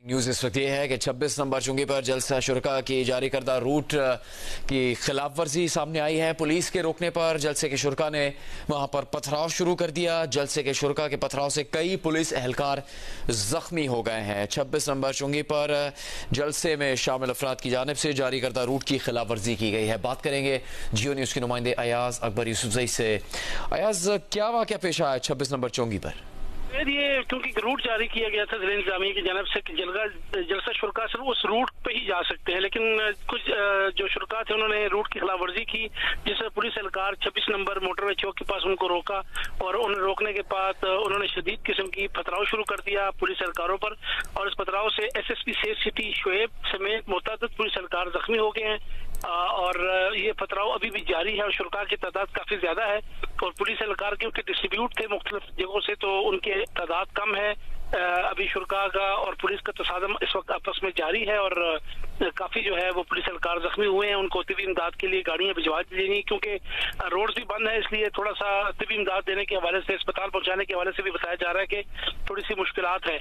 News इस वक्त ये है कि 26 नंबर चुंगी पर जलसा शुरका की जारी करदा रूट की खिलाफ वर्जी सामने आई है। पुलिस के रोकने पर जलसे के शुरका ने वहां पर पथराव शुरू कर दिया। जलसे के शुरका के पथराव से कई पुलिस एहलकार जख्मी हो गए हैं। 26 नंबर चुंगी पर जलसे में शामिल अफराद की जानिब से जारी करदा रूट की खिलाफ वर्जी की गई है। बात करेंगे जियो न्यूज़ के नुमाइंदे अयाज अकबर यूसुफजई से। अयाज, क्या वाक़या पेश आया 26 नंबर चुंगी पर? ये क्योंकि रूट जारी किया गया था जिला इंतजामिया की जानब से कि जलसा शुरका सिर्फ उस रूट पे ही जा सकते हैं, लेकिन कुछ जो शुरका थे उन्होंने रूट की खिलाफ वर्जी की, जिसमें पुलिस एहलकार 26 नंबर मोटरवे चौक के पास उनको रोका और उन्हें रोकने के बाद उन्होंने शदीद किस्म की पथराव शुरू कर दिया पुलिस एहलकारों पर। और इस पथराव से SSP सेफ सिटी शोएब समेत मुतअद्दिद पुलिस एहलकार जख्मी हो गए हैं और ये पथराव अभी भी जारी है और शुरका की तादाद काफी ज्यादा है और पुलिस एहलकार के डिस्ट्रीब्यूट थे मुख्तलिफ जगहों से, तो उनके तादाद कम है। अभी शुरका का और पुलिस का तसादम इस वक्त आपस में जारी है और काफी जो है वो पुलिस एहलकार जख्मी हुए हैं। उनको तिबी इमदाद के लिए गाड़ियां भिजवा दी जाएंगी क्योंकि रोड भी बंद है, इसलिए थोड़ा सा तिबी इमदाद देने के हवाले से, अस्पताल पहुंचाने के हवाले से भी बताया जा रहा है कि थोड़ी सी मुश्किलात है।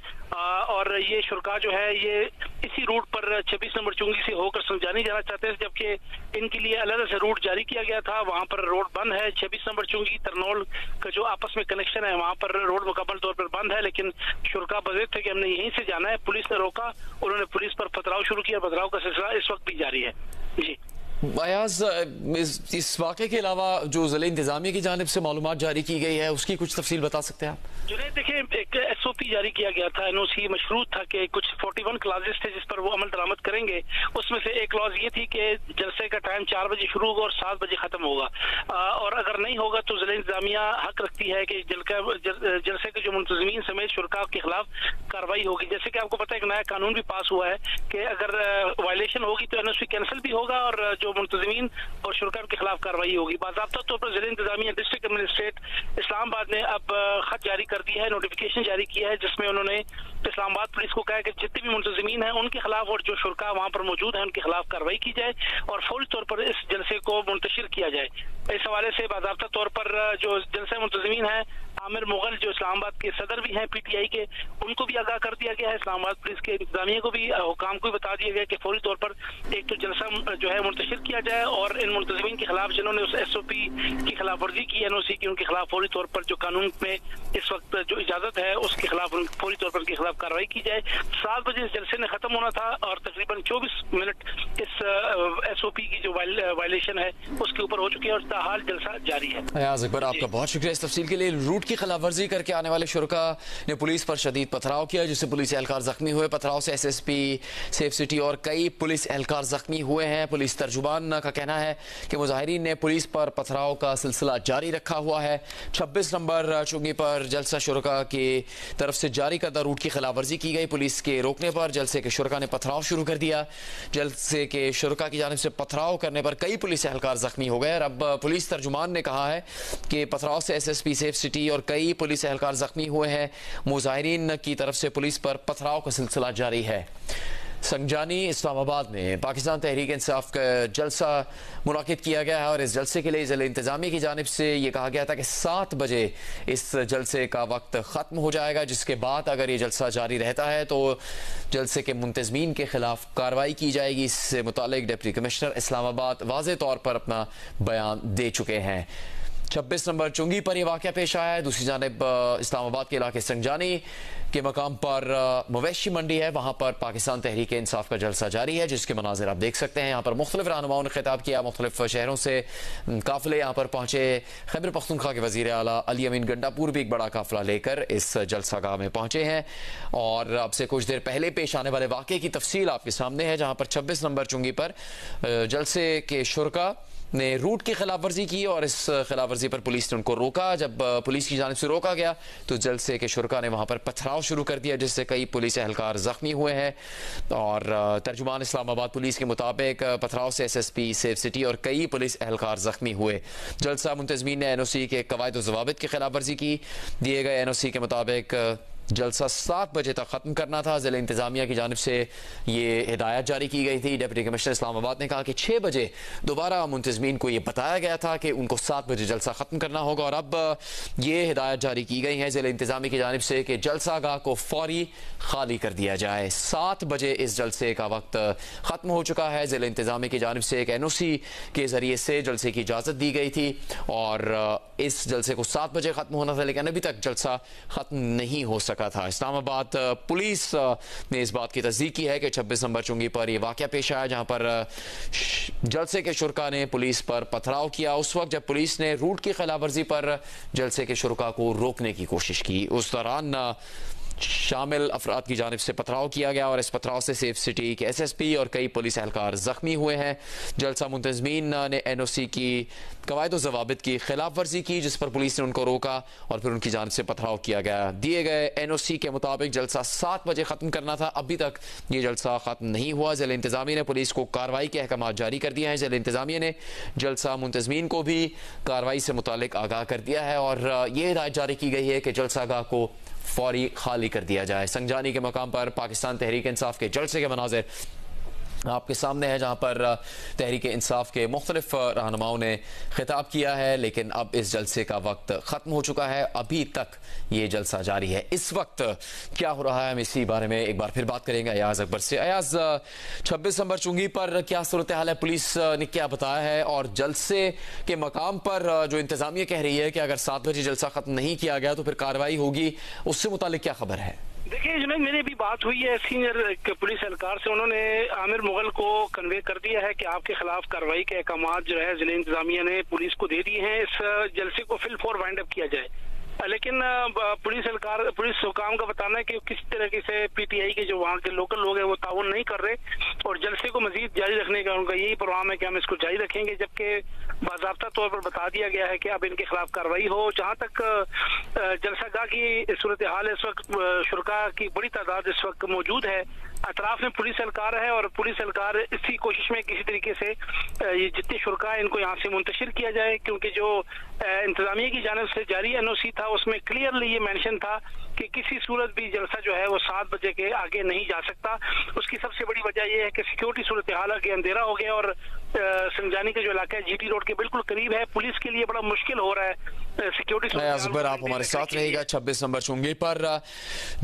और ये शुरका जो है ये इसी रूट पर 26 नंबर चुंगी से होकर संजानी जाना चाहते हैं, जबकि इनके लिए अलग से रूट जारी किया गया था। वहां पर रोड बंद है। 26 नंबर चुंगी तरनौल का जो आपस में कनेक्शन है वहां पर रोड मुकम्मल तौर पर बंद है, लेकिन शुरका बज़िद थे कि हमने यहीं से जाना है। पुलिस ने रोका, उन्होंने पुलिस पर पथराव शुरू किया। पथराव का सिलसिला इस वक्त भी जारी है। जी अयाज, इस वाक़े के अलावा जो ज़िला इंतजामिया की जानिब से मालूमात जारी की गई है उसकी कुछ तफसील बता सकते हैं आप? जुनैद, देखिए एक SOP जारी किया गया था, NOC मशरूत था कि कुछ 41 क्लाजेस थे जिस पर वो अमल दरामद करेंगे। उसमें से एक क्लॉज ये थी कि जलसे का टाइम 4 बजे शुरू होगा और 7 बजे खत्म होगा और अगर नहीं होगा तो ज़िला इंतजामिया हक रखती है कि जलसे के जो मुंतज़मीन समेत शुरका के खिलाफ कार्रवाई होगी। जैसे कि आपको पता है एक नया कानून भी पास हुआ है कि अगर वायलेशन होगी तो NOC कैंसिल भी होगा और जो मुंतज़मीन और शुरका के खिलाफ कार्रवाई होगी। बाज़ाब्ता तौर पर जिला इंतजामिया डिस्ट्रिक्ट एडमिनिस्ट्रेट इस्लामाबाद ने अब खत जारी कर दिया है, नोटिफिकेशन जारी किया है, जिसमें उन्होंने इस्लामाबाद पुलिस को कहा है कि जितने भी मुंतज़मीन हैं उनके खिलाफ और जो शुरका वहां पर मौजूद है उनके खिलाफ कार्रवाई की जाए और फौरी तौर पर इस जलसे को मुंतशिर किया जाए। इस हवाले से बाज़ाब्ता तौर पर जो जलसे मुंतज़मीन है आमिर मुगल जो इस्लामाबाद के सदर भी हैं PTI के, उनको भी आगाह कर दिया गया है। इस्लामाबाद पुलिस के इंतजामिया को भी हुकाम को भी बता दिया गया कि फौरी तौर पर एक तो जलसा जो है मुंतशिर किया जाए और इन मुंतज़मीन के खिलाफ जिन्होंने उस SOP की खिलाफ वर्जी की NOC की, उनके खिलाफ फौरी तौर पर जो कानून में इस वक्त जो इजाजत है उसके खिलाफ फौरी तौर पर उनके खिलाफ कार्रवाई की जाए। 7 बजे इस जलसे ने खत्म होना था और तकरीबन 24 मिनट इस SOP की जो वायलेशन है उसके ऊपर हो चुकी है और ताहाल जलसा जारी है। अयाज अकबर, आपका बहुत शुक्रिया इस तफसील के लिए। रूट की खिलाफ वर्जी करके आने वाले शुरका ने पुलिस पर शदीद पथराव किया जिससे पुलिस एहलकार जख्मी हुए। पथराव से SSP सेफ सिटी और कई पुलिस एहलकार जख्मी हुए हैं। पुलिस तर्जुमान का कहना है कि मुजाहिरीन ने पुलिस पर पथराव का सिलसिला जारी रखा हुआ है। 26 नंबर चुंगी पर जलसा शुरका की तरफ से जारी करदा रूट की खिलाफ वर्जी की गई। पुलिस के रोकने पर जलसे के शुरका ने पथराव शुरू कर दिया। जलसे के शुरका की जानिब से पथराव करने पर कई पुलिस एहलकार जख्मी हो गए और अब पुलिस तर्जुमान ने कहा है कि पथराव से SSP सेफ सिटी और कई पुलिस एहलकार जख्मी हुए हैं। मुजाहिरीन की तरफ से पुलिस पर पथराव का सिलसिला जारी है। संजानी इस्लामाबाद में पाकिस्तान तहरीक इंसाफ का जलसा मुनाकिद किया गया है और इस जलसे के लिए ज़िला इंतजामिया की जानिब से ये कहा गया था कि 7 बजे इस जलसे का वक्त ख़त्म हो जाएगा, जिसके बाद अगर ये जलसा जारी रहता है तो जलसे के मुंतज़मीन के खिलाफ कार्रवाई की जाएगी। इससे मुतालिक डिप्टी कमिश्नर इस्लामाबाद वाज़े तौर पर अपना बयान दे चुके हैं। 26 नंबर चुंगी पर यह वाक़या पेश आया है। दूसरी जानिब इस्लामाबाद के इलाके संजानी के मकाम पर मवेशी मंडी है, वहाँ पर पाकिस्तान तहरीक इंसाफ का जलसा जारी है जिसके मनाजिर आप देख सकते हैं। यहाँ पर मुख्तलिफ रहनुमाओं ने खिताब किया, मुख्तलिफ शहरों से काफ़िले यहाँ पर पहुँचे। खैबर पख्तूनख्वा के वज़ीर आला अली अमीन गंडापुर भी एक बड़ा काफ़िला लेकर इस जलसा गाह में पहुँचे हैं और अब से कुछ देर पहले पेश आने वाले वाक़े की तफसील आपके सामने है, जहाँ पर 26 नंबर चुंगी पर जलसे के शुरका ने रूट की खिलाफ वर्जी की और इस खिलाफ वर्जी पर पुलिस ने उनको रोका। जब पुलिस की जानिब से रोका गया तो जलसे के शुरका ने वहाँ पर पथराव शुरू कर दिया जिससे कई पुलिस एहलकार जख्मी हुए हैं और तर्जुमान इस्लामाबाद पुलिस के मुताबिक पथराव से SSP सेफ सिटी और कई पुलिस एहलकार जख्मी हुए। जलसा मुंतज़मीन ने NOC के कवायद व ज़वाबित की खिलाफ वर्जी की। दिए गए NOC के मुताबिक जलसा 7 बजे तक ख़त्म करना था। ज़िला इंतज़ामिया की जानिब से ये हिदायत जारी की गई थी। डिप्टी कमिश्नर इस्लामाबाद ने कहा कि 6 बजे दोबारा मुंतज़मीन को ये बताया गया था कि उनको 7 बजे जलसा ख़त्म करना होगा और अब ये हिदायत जारी की गई है ज़िला इंतज़ामिया की जानिब से कि जलसा गाह को फौरी खाली कर दिया जाए। 7 बजे इस जलसे का वक्त ख़त्म हो चुका है। ज़िला इंतज़ामिया की जानिब से एक NOC के ज़रिए से जलसे की इजाज़त दी गई थी और इस जलसे को 7 बजे ख़त्म होना था, लेकिन अभी तक जलसा ख़त्म नहीं हो सका था। इस्लामाबाद पुलिस ने इस बात की तस्दीक की है कि 26 नंबर चुंगी पर यह वाक़या पेश आया जहां पर जलसे के शुरका ने पुलिस पर पथराव किया। उस वक्त जब पुलिस ने रूट की खिलाफ वर्जी पर जलसे के शुरका को रोकने की कोशिश की, उस दौरान शामिल अफराद की जानिब से पथराव किया गया और इस पथराव से सेफ सिटी के SSP और कई पुलिस एहलकार जख्मी हुए हैं। जलसा मुंतज़मीन ने NOC की कवायद ज़वाबित की खिलाफ वर्जी की, जिस पर पुलिस ने उनको रोका और फिर उनकी जानिब से पथराव किया गया। दिए गए NOC के मुताबिक जलसा 7 बजे ख़त्म करना था, अभी तक ये जलसा ख़त्म नहीं हुआ। ज़िला इंतज़ामिया ने पुलिस को कार्रवाई के अहकाम जारी कर दिए हैं। ज़िला इंतज़ामिया ने जलसा मुंतज़मीन को भी कार्रवाई से मुतालिक आगाह कर दिया है और ये हिदायत जारी की गई है कि जलसा गाह को फौरी खाली कर दिया जाए। संगजानी के मकाम पर पाकिस्तान तहरीक इंसाफ के जलसे के मनाज़िर आपके सामने है, जहां पर तहरीक इंसाफ के मुख्तलिफ रहनुमाओं ने खिताब किया है, लेकिन अब इस जलसे का वक्त ख़त्म हो चुका है। अभी तक ये जलसा जारी है। इस वक्त क्या हो रहा है, हम इसी बारे में एक बार फिर बात करेंगे अयाज अकबर से। अयाज, 26 नंबर चुंगी पर क्या सूरत हाल है, पुलिस ने क्या बताया है और जलसे के मकाम पर जो इंतज़ामिया कह रही है कि अगर 7 बजे जलसा ख़त्म नहीं किया गया तो फिर कार्रवाई होगी, उससे मुतालिक क्या खबर है? देखिए जुनैद, मेरी भी बात हुई है सीनियर पुलिस एहलकार से। उन्होंने आमिर मुगल को कन्वे कर दिया है कि आपके खिलाफ कार्रवाई के अहकाम जो है जिला इंतजामिया ने पुलिस को दे दिए हैं, इस जलसे को फिल फॉर वाइंड अप किया जाए। लेकिन पुलिस हुकाम का बताना है कि किसी तरीके से PTI के जो वहाँ के लोकल लोग हैं वो ताउन नहीं कर रहे और जलसे को मजीद जारी रखने का उनका यही प्रोग्राम है कि हम इसको जारी रखेंगे, जबकि बाज़ाब्ता तौर पर बता दिया गया है कि अब इनके खिलाफ कार्रवाई हो। जहाँ तक जलसागाह की सूरत हाल है, इस वक्त शुरका की बड़ी तादाद इस वक्त मौजूद है। अतराफ में पुलिस एहलकार है और पुलिस एहलकार इसी कोशिश में किसी तरीके से ये जितने शुरका है इनको यहाँ से मुंतशिर किया जाए, क्योंकि जो इंतजामिया की जानिब से जारी NOC था उसमें क्लियरली ये मेंशन था कि किसी सूरत भी जलसा जो है वो 7 बजे के आगे नहीं जा सकता। उसकी सबसे बड़ी वजह यह है कि सिक्योरिटी सूरत हाल के अंधेरा हो गया और संगजानी का जो इलाका है GT रोड के बिल्कुल करीब है, पुलिस के लिए बड़ा मुश्किल हो रहा है सिक्योरिटी। अकबर, आप हमारे साथ रहिएगा। 26 नंबर चुंगी पर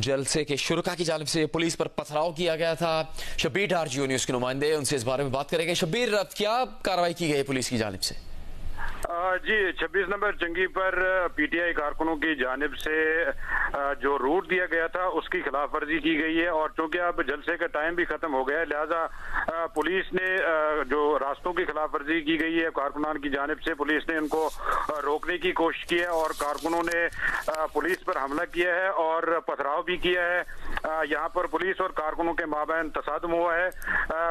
जलसे के शुरका की जानिब से पुलिस पर पथराव किया गया था। शब्बीर डार जियो न्यूज़ के नुमाइंदे, उनसे इस बारे में बात करेंगे। शब्बीर, क्या कार्रवाई की गई पुलिस की जानिब से? जी, 26 नंबर चंगी पर PTI कारकुनों की जानिब से जो रूट दिया गया था उसकी खिलाफ वर्जी की गई है और चूंकि अब जलसे का टाइम भी खत्म हो गया है, लिहाजा पुलिस ने जो रास्तों की खिलाफ वर्जी की गई है कारकुनान की जानिब से, पुलिस ने उनको रोकने की कोशिश की है और कारकुनों ने पुलिस पर हमला किया है और पथराव भी किया है। यहाँ पर पुलिस और कारकुनों के माबैन तसादुम हुआ है।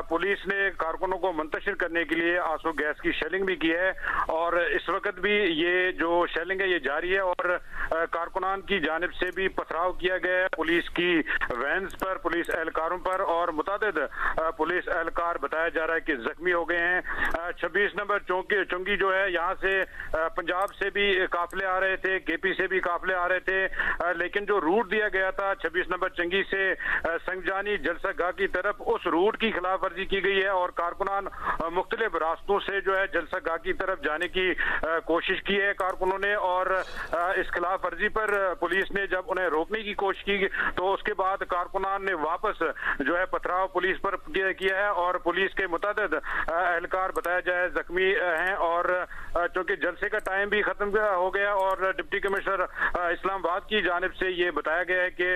पुलिस ने कारकुनों को मुंतशिर करने के लिए आंसू गैस की शेलिंग भी की है और इस वक्त भी ये जो शेलिंग है ये जारी है और कारकुनान की जानिब से भी पथराव किया गया है पुलिस की वैन्स पर, पुलिस एहलकारों पर और मुतादिद पुलिस एहलकार बताया जा रहा है कि जख्मी हो गए हैं। 26 नंबर चुंगी जो है यहाँ से पंजाब से भी काफिले आ रहे थे, KP से भी काफिले आ रहे थे, लेकिन जो रूट दिया गया था 26 नंबर चंगी से संगजानी जलसागाह की तरफ, उस रूट की खिलाफ वर्जी की गई है और कारकुनान मुख्तलिफ रास्तों से जो है जलसागाह की तरफ जाने की कोशिश की है कारकुनों ने और इस खिलाफ वर्जी पर पुलिस ने जब उन्हें रोकने की कोशिश की तो उसके बाद कारकुनान ने वापस जो है पथराव पुलिस पर किया है और पुलिस के मुतादिद एहलकार बताया जाए जख्मी हैं और चूंकि जलसे का टाइम भी खत्म हो गया और डिप्टी कमिश्नर इस्लामाबाद की जानिब से ये बताया गया है कि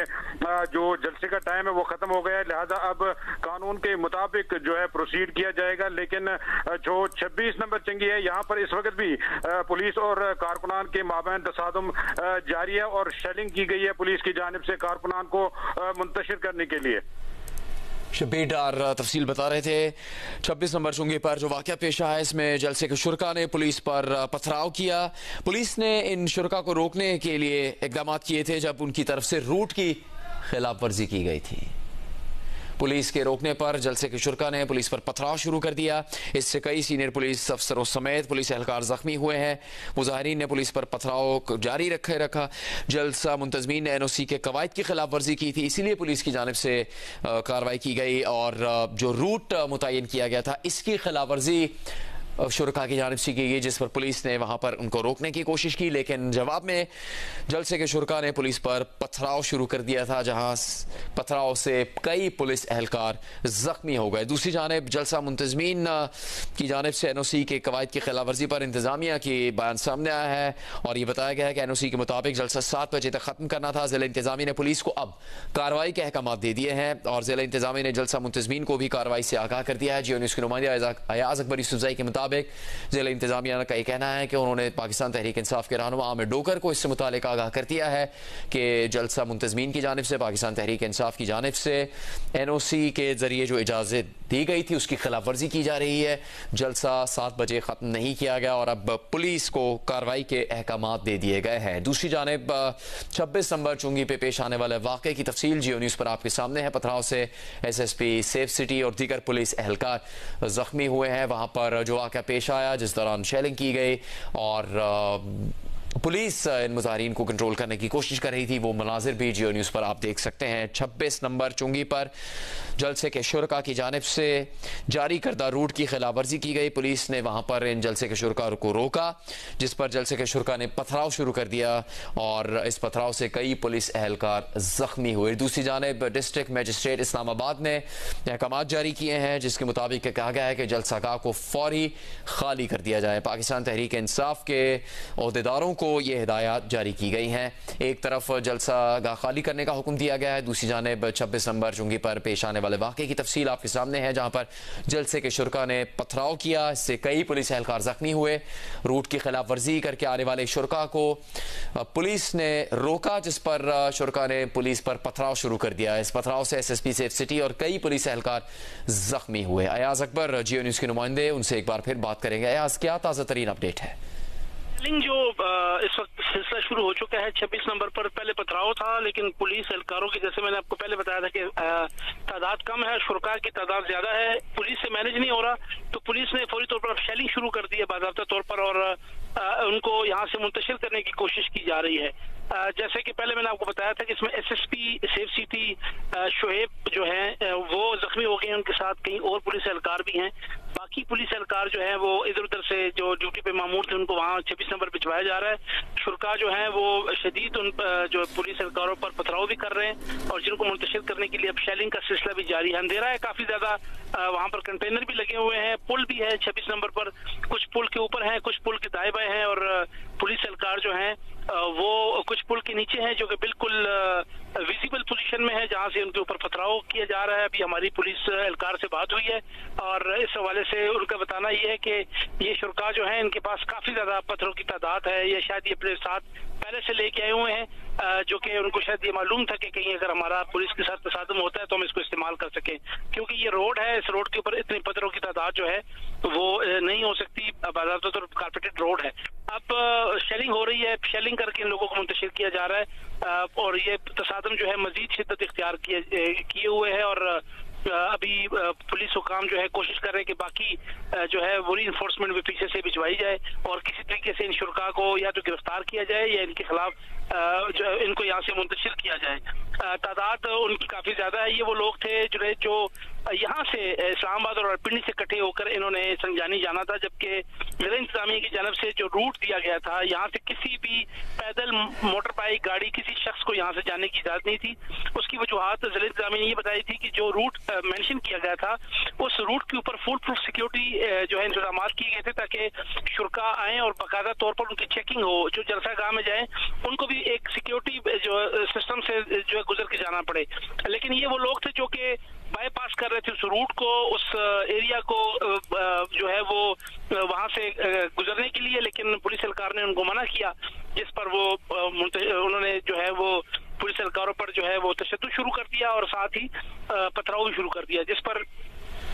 जो जलसे का टाइम है वो खत्म हो गया है, लिहाजा अब कानून के मुताबिक जो है प्रोसीड किया जाएगा। लेकिन जो 26 नंबर चंगी है यहाँ पर इस वक्त भी पुलिस और कारकुनान के माबैन तसादुम जारी है और शेलिंग की गई है पुलिस की जानिब से कारकुनान को मुंतशिर करने के लिए। शब्बीर डार तफसील बता रहे थे। 26 नंबर चुंगी पर जो वाक़या पेश आया, इसमें जलसे के शुरका ने पुलिस पर पथराव किया। पुलिस ने इन शुरका को रोकने के लिए इक़दाम किए थे जब उनकी तरफ से रूट की खिलाफ वर्जी की गई थी। पुलिस के रोकने पर जलसे के शुरा ने पुलिस पर पथराव शुरू कर दिया। इससे कई सीनियर पुलिस अफसरों समेत पुलिस एहलकार जख्मी हुए हैं। मुजाहिरीन ने पुलिस पर पथराव जारी रखा। जलसा मुंतजमीन ने NOC के कवायद की खिलाफ वर्जी की थी, इसीलिए पुलिस की जानिब से कार्रवाई की गई और जो रूट मुतय्यन किया गया था इसकी खिलाफ वर्जी शुरका की जानिब से की गई, जिस पर पुलिस ने वहां पर उनको रोकने की कोशिश की, लेकिन जवाब में जलसे के शुरका ने पुलिस पर पथराव शुरू कर दिया था, जहां पथराव से कई पुलिस एहलकार जख्मी हो गए। दूसरी जानिब जलसा मुंतजमीन की जानिब से NOC के कवायद की खिलाफ वर्जी पर इंतजामिया की बयान सामने आया है और ये बताया गया है कि NOC के मुताबिक जलसा 7 बजे तक खत्म करना था। जिला इंतजामिया ने पुलिस को अब कार्रवाई के अहकाम दे दिए हैं और जिला इंतजामिया ने जलसा मुंतजमीन को भी कार्रवाई से आगाह कर दिया है। जियो न्यूज़ के नुमाइंदे अयाज अकबर यूसुफजई के मुताबिक जिला इंतजामिया का यह कहना है कि उन्होंने पाकिस्तान तहरीक इंसाफ के रहनुमा आमिर डोकर को इससे मुतालिक आगाह कर दिया है कि जलसा मुंतजमीन की जानिब से पाकिस्तान तहरीक इंसाफ की जानिब से NOC के जरिए जो इजाज़त दी गई थी उसकी खिलाफ वर्जी की जा रही है। जलसा 7 बजे ख़त्म नहीं किया गया और अब पुलिस को कार्रवाई के अहकाम दे दिए गए हैं। दूसरी जानिब 26 नंबर चुंगी पे पेश आने वाले वाक़े की तफसील जियो न्यूज़ पर आपके सामने है। पथराव से SSP सेफ सिटी और दीगर पुलिस एहलकार जख्मी हुए हैं। वहाँ पर जो वाक़ा पेश आया जिस दौरान शेलिंग की गई और पुलिस इन मुजाहिरीन को कंट्रोल करने की कोशिश कर रही थी, वो मनाजिर भी जियो न्यूज़ पर आप देख सकते हैं। 26 नंबर चुंगी पर जलसे के शुरका की जानिब से जारी करदा रूट की खिलाफ वर्जी की गई। पुलिस ने वहाँ पर इन जलसे के शुरका को रोका, जिस पर जलसे के शुरका ने पथराव शुरू कर दिया और इस पथराव से कई पुलिस एहलकार जख्मी हुए। दूसरी जानिब डिस्ट्रिक्ट मजिस्ट्रेट इस्लामाबाद ने अहकाम जारी किए हैं, जिसके मुताबिक कहा गया है कि जलसागाह को फौरी खाली कर दिया जाए। पाकिस्तान तहरीक इंसाफ के ओहदेदारों को ये हिदायत जारी की गई हैं। एक तरफ जलसा गाह खाली करने का हुक्म दिया गया है, दूसरी जानिब 26 नंबर चुंगी पर पेश आने वाले वाक़े की तफसील आपके सामने है, जहां पर जलसे के शुरका ने पथराव किया, इससे कई पुलिस एहलकार जख्मी हुए। रूट की खिलाफ वर्जी करके आने वाले शुरका को पुलिस ने रोका, जिस पर शुरका ने पुलिस पर पथराव शुरू कर दिया। इस पथराव से SSP सेफ सिटी और कई पुलिस एहलकार जख्मी हुए। अयाज अकबर जियो न्यूज़ के नुमाइंदे, उनसे एक बार फिर बात करेंगे। अयाज, क्या ताज़ा तरीन अपडेट है? जो इस वक्त सिलसिला शुरू हो चुका है 26 नंबर पर पहले पथराव था, लेकिन पुलिस एहलकारों की, जैसे मैंने आपको पहले बताया था कि तादाद कम है, शुरका की तादाद ज्यादा है, पुलिस से मैनेज नहीं हो रहा, तो पुलिस ने फौरी तौर पर शेलिंग शुरू कर दी है बाज़ाब्ता तौर पर और उनको यहाँ से मुंतशिर करने की कोशिश की जा रही है। जैसे कि पहले मैंने आपको बताया था कि इसमें SSP सेफ सिटी शोएब जो है वो जख्मी हो गए हैं, उनके साथ कई और पुलिस एहलकार भी हैं। बाकी पुलिस एहलकार जो है वो इधर उधर से जो ड्यूटी पे मामूर थे उनको वहाँ 26 नंबर भिजवाया जा रहा है। शुरका जो है वो शदीद उन जो पुलिस एहलकारों पर पथराव भी कर रहे हैं और जिनको मुंतशिर करने के लिए अब शेलिंग का सिलसिला भी जारी है। अंधेरा है काफी ज्यादा, वहाँ पर कंटेनर भी लगे हुए हैं, पुल भी है 26 नंबर पर, कुछ पुल के ऊपर है, कुछ पुल के दाएं बाएं हैं और पुलिस एहलकार जो है वो कुछ पुल के नीचे हैं जो कि बिल्कुल विजिबल पोजीशन में है, जहां से उनके ऊपर पथराव किया जा रहा है। अभी हमारी पुलिस एहलकार से बात हुई है और इस हवाले से उनका बताना ये है कि ये शुरका जो है इनके पास काफी ज्यादा पत्थरों की तादाद है, ये शायद ये अपने साथ पहले से लेके आए हुए हैं, जो कि उनको शायद ये मालूम था कि कहीं अगर हमारा पुलिस के साथ तसादम होता है तो हम इसको इस्तेमाल कर सकें, क्योंकि ये रोड है, इस रोड के ऊपर इतनी पत्थरों की तादाद जो है वो नहीं हो सकती, बाज़ाब्ता तौर पर कारपेटेड रोड है। अब शेलिंग हो रही है, शेलिंग करके इन लोगों को मुंतशिर किया जा रहा है और ये तसादम जो है मजीद शिद्दत इख्तियार किए हुए है और अभी पुलिस हुकाम जो है कोशिश कर रहे हैं कि बाकी जो है वो रीइंफोर्समेंट भी पीछे से भिजवाई जाए और किसी तरीके से इन शुरका को या तो गिरफ्तार किया जाए या इनके खिलाफ जो इनको यहाँ से मुंतशिर किया जाए। तादाद उनकी काफी ज्यादा है। ये वो लोग थे जो यहाँ से इस्लामाबाद और पिंडी से इकट्ठे होकर इन्होंने संजानी जाना था, जबकि जिला इंतजामिया की जानब से जो रूट दिया गया था यहाँ से किसी भी पैदल मोटर बाइक गाड़ी किसी शख्स को यहाँ से जाने की इजाजत नहीं थी। उसकी वजूहत जिला इंतजामिया ने ये बताई थी कि जो रूट मेंशन किया गया था उस रूट के ऊपर फुल प्रूफ सिक्योरिटी जो है इंतजाम किए गए थे ताकि शुरका आए और बाकायदा तौर पर उनकी चेकिंग हो, जो जलसा गाह में जाए उनको भी एक सिक्योरिटी जो सिस्टम से जो है गुजर के जाना पड़े। लेकिन ये वो लोग थे जो कि बाईपास कर रहे थे उस रूट को, उस एरिया को जो है वो वहां से गुजरने के लिए, लेकिन पुलिस एहलकार ने उनको मना किया, जिस पर वो उन्होंने जो है वो पुलिस एहलकारों पर जो है वो तशद्दुद शुरू कर दिया और साथ ही पथराव भी शुरू कर दिया, जिस पर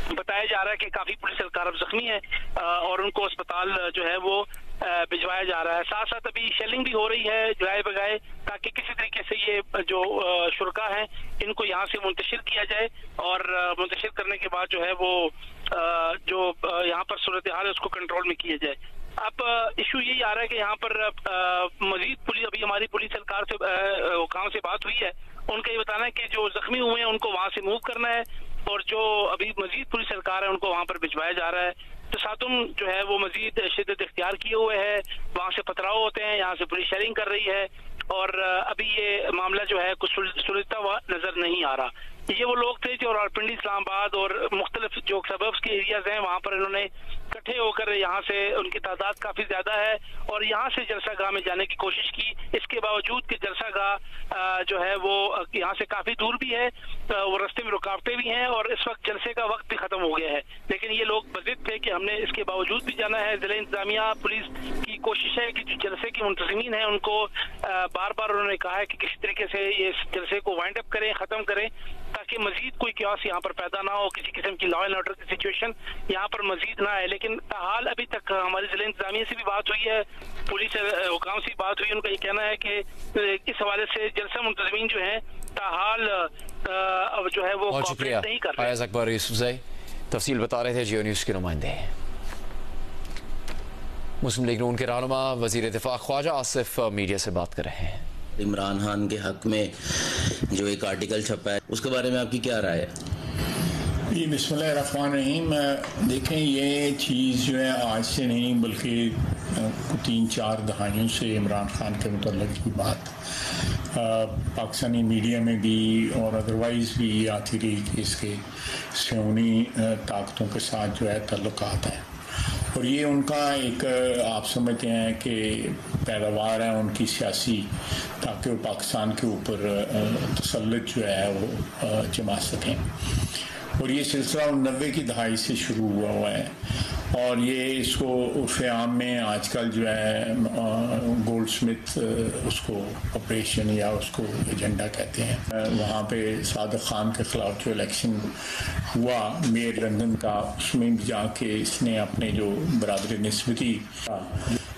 बताया जा रहा है कि काफी पुलिस एहलकार अब जख्मी है और उनको अस्पताल जो है वो भिजवाया जा रहा है। साथ साथ अभी शेलिंग भी हो रही है जगाए बगाए, ताकि किसी तरीके से ये जो शुरका हैं इनको यहाँ से मुंतशिर किया जाए, और मुंतशिर करने के बाद जो है वो जो यहाँ पर सूरत हाल है उसको कंट्रोल में किया जाए। अब इशू यही आ रहा है कि यहाँ पर मजीद पुलिस, अभी हमारी पुलिस सरकार से हुकाम से बात हुई है, उनका ये बताना है कि जो जख्मी हुए हैं उनको वहाँ से मूव करना है, और जो अभी मजीद पुलिस सरकार है उनको वहाँ पर भिजवाया जा रहा है। तसादुम जो है वो मजीद शिद्दत इख्तियार किए हुए है, वहाँ से पथराव होते हैं, यहाँ से पुलिस शेयरिंग कर रही है, और अभी ये मामला जो है कुछ सुलझता हुआ नजर नहीं आ रहा। ये वो लोग थे जो रावलपिंडी, इस्लामाबाद और मुख्तलिफ जो सबब्स के एरियाज हैं वहाँ पर इन्होंने इकट्ठे होकर, यहाँ से उनकी तादाद काफी ज्यादा है, और यहाँ से जलसा गाह में जाने की कोशिश की। इसके बावजूद कि जलसा गाह जो है वो यहाँ से काफी दूर भी है, वो रास्ते में रुकावटें भी हैं, और इस वक्त जलसे का वक्त भी खत्म हो गया है, लेकिन ये लोग बजिद थे कि हमने इसके बावजूद भी जाना है। जिला इंतजामिया पुलिस की कोशिश है कि जो जलसे की मुंतजिमीन है उनको बार बार उन्होंने कहा है कि किसी तरीके से ये जलसे को वाइंड अप करें, खत्म करें, ताकि मजीद कोई क्यास यहाँ पर पैदा ना हो, किसी किस्म की लॉ एंड ऑर्डर की सिचुएशन यहाँ पर मजीद ना है। लेकिन ताहाल अभी तक हमारे जिला इंतजामिया से भी बात हुई है, पुलिस हुकाम से बात हुई, उनका ये कहना है कि इस हवाले से जलसा मुंतजिमीन जो है ताहाल अब जो है वो कोऑपरेट नहीं कर रहे। अकबर यूसुफज़ई तफसील बता रहे थे जियो न्यूज़ के नुमाइंदे। मुस्लिम लीग नून के रहनुमा वज़ीर दिफा ख्वाजा आसिफ मीडिया से बात कर रहे हैं। इमरान खान के हक में जो एक आर्टिकल छपा है उसके बारे में आपकी क्या राय है? जी बिस्मिल्लाहिर्रहमानिर्रहीम। देखें, ये चीज़ जो है आज से नहीं बल्कि 3-4 दहाइयों से इमरान खान के मुतल्लिक़ की बात पाकिस्तानी मीडिया में भी और अदरवाइज़ भी आती रही कि इसके सियासी ताकतों के साथ जो है तल्लुकात हैं, और ये उनका एक आप समझते हैं कि पैदावार है उनकी सियासी, ताकि वो पाकिस्तान के ऊपर तसल्लुत जो है वो जमा सकें। और ये सिलसिला 90 की दहाई से शुरू हुआ है, और ये इसको उर्फ़ आम में आजकल जो है गोल्ड स्मिथ उसको ऑपरेशन या उसको एजेंडा कहते हैं। वहाँ पे सादिक खान के ख़िलाफ़ जो इलेक्शन हुआ मेयर लंदन का, उसमें जाके इसने अपने जो बरादरी निस्बती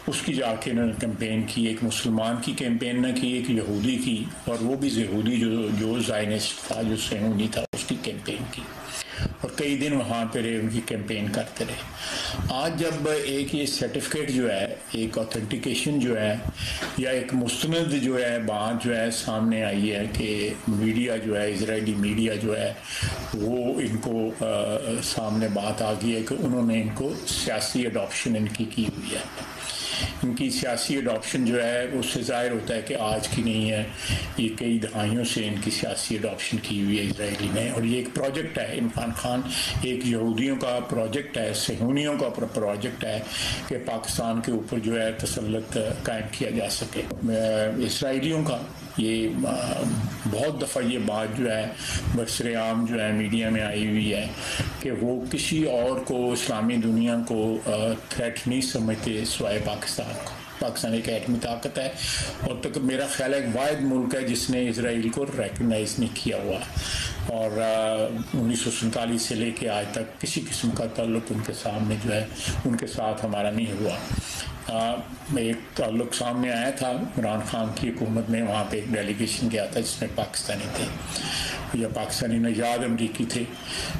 उसकी जाके इन्होंने कैंपेन की। एक मुसलमान की कैंपेन न की, एक यहूदी की, और वो भी यहूदी जो ज़ायनिस्ट था, जो सेहूनी था, उसकी कैंपेन की, और कई दिन वहाँ पे रहे, उनकी कैंपेन करते रहे। आज जब एक ये सर्टिफिकेट जो है, एक ऑथेंटिकेशन जो है, या एक मुस्तनद जो है बात जो है सामने आई है कि मीडिया जो है, इजरायली मीडिया जो है वो इनको सामने बात आ गई है कि उन्होंने इनको सियासी अडॉप्शन इनकी की हुई है। इनकी सियासी अडॉप्शन जो है उससे ज़ाहिर होता है कि आज की नहीं है, ये कई दहाइयों से इनकी सियासी अडॉप्शन की हुई है इजराइली में। और ये एक प्रोजेक्ट है, इमरान खान एक यहूदियों का प्रोजेक्ट है, सेहूनियों का प्रोजेक्ट है कि पाकिस्तान के ऊपर जो है तसल्लुत कायम किया जा सके। इसराइलियों का ये बहुत दफ़ा ये बात जो है बरसरेआम जो है मीडिया में आई हुई है कि वो किसी और को, इस्लामी दुनिया को थ्रेट नहीं समझते सिवाय पाकिस्तान को। पाकिस्तान एक एटमी ताकत है, और तक मेरा ख्याल है एक वाहिद मुल्क है जिसने इसराइल को रिकगनाइज नहीं किया हुआ, और 1947 से लेके आज तक किसी किस्म का ताल्लुक उनके सामने जो है उनके साथ हमारा नहीं हुआ। एक ताल्लुक सामने आया था इमरान खान की हुकूमत में, वहाँ पे एक डेलीगेशन गया था जिसमें पाकिस्तानी थे या पाकिस्तानी नजाद अमरीकी थे।